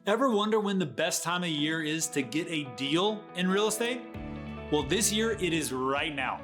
Ever wonder when the best time of year is to get a deal in real estate? Well, this year it is right now.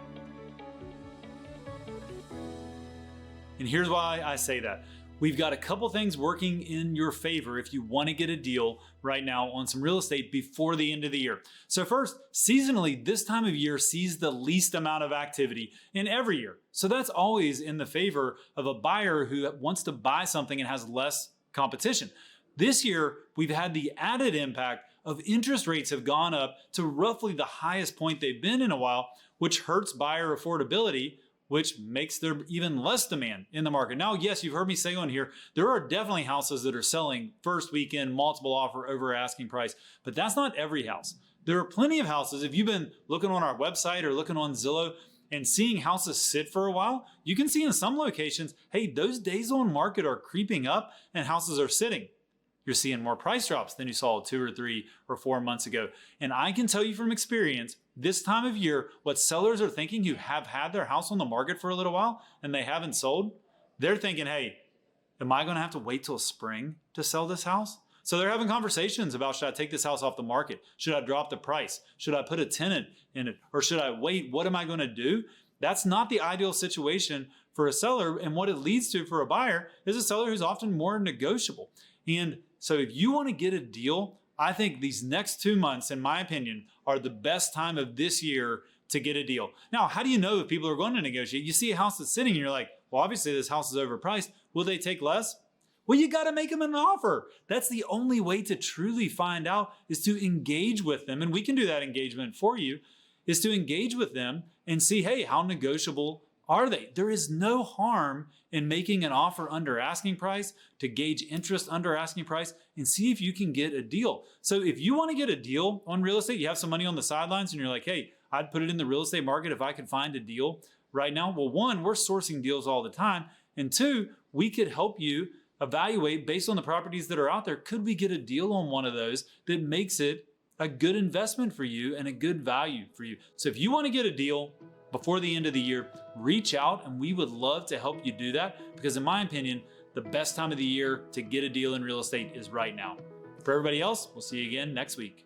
And here's why I say that. We've got a couple things working in your favor if you want to get a deal right now on some real estate before the end of the year. So first, seasonally, this time of year sees the least amount of activity in every year. So that's always in the favor of a buyer who wants to buy something and has less competition. This year, we've had the added impact of interest rates have gone up to roughly the highest point they've been in a while, which hurts buyer affordability, which makes there even less demand in the market. Now, yes, you've heard me say on here, there are definitely houses that are selling first weekend, multiple offer over asking price, but that's not every house. There are plenty of houses. If you've been looking on our website or looking on Zillow and seeing houses sit for a while, you can see in some locations, hey, those days on market are creeping up and houses are sitting. You're seeing more price drops than you saw 2 or 3 or 4 months ago. And I can tell you from experience, this time of year, what sellers are thinking who have had their house on the market for a little while and they haven't sold, they're thinking, hey, am I going to have to wait till spring to sell this house? So they're having conversations about, should I take this house off the market? Should I drop the price? Should I put a tenant in it? Or should I wait? What am I going to do? That's not the ideal situation for a seller. And what it leads to for a buyer is a seller who's often more negotiable. And so if you want to get a deal, I think these next 2 months, in my opinion, are the best time of this year to get a deal. Now, how do you know if people are going to negotiate? You see a house that's sitting and you're like, well, obviously this house is overpriced. Will they take less? Well, you got to make them an offer. That's the only way to truly find out, is to engage with them. And we can do that engagement for you, is to engage with them and see, hey, how negotiable are they? There is no harm in making an offer under asking price to gauge interest under asking price and see if you can get a deal. So if you want to get a deal on real estate, you have some money on the sidelines and you're like, hey, I'd put it in the real estate market if I could find a deal right now. Well, one, we're sourcing deals all the time. And two, we could help you evaluate based on the properties that are out there. Could we get a deal on one of those that makes it a good investment for you and a good value for you? So if you want to get a deal before the end of the year, reach out and we would love to help you do that, because in my opinion, the best time of the year to get a deal in real estate is right now. For everybody else, we'll see you again next week.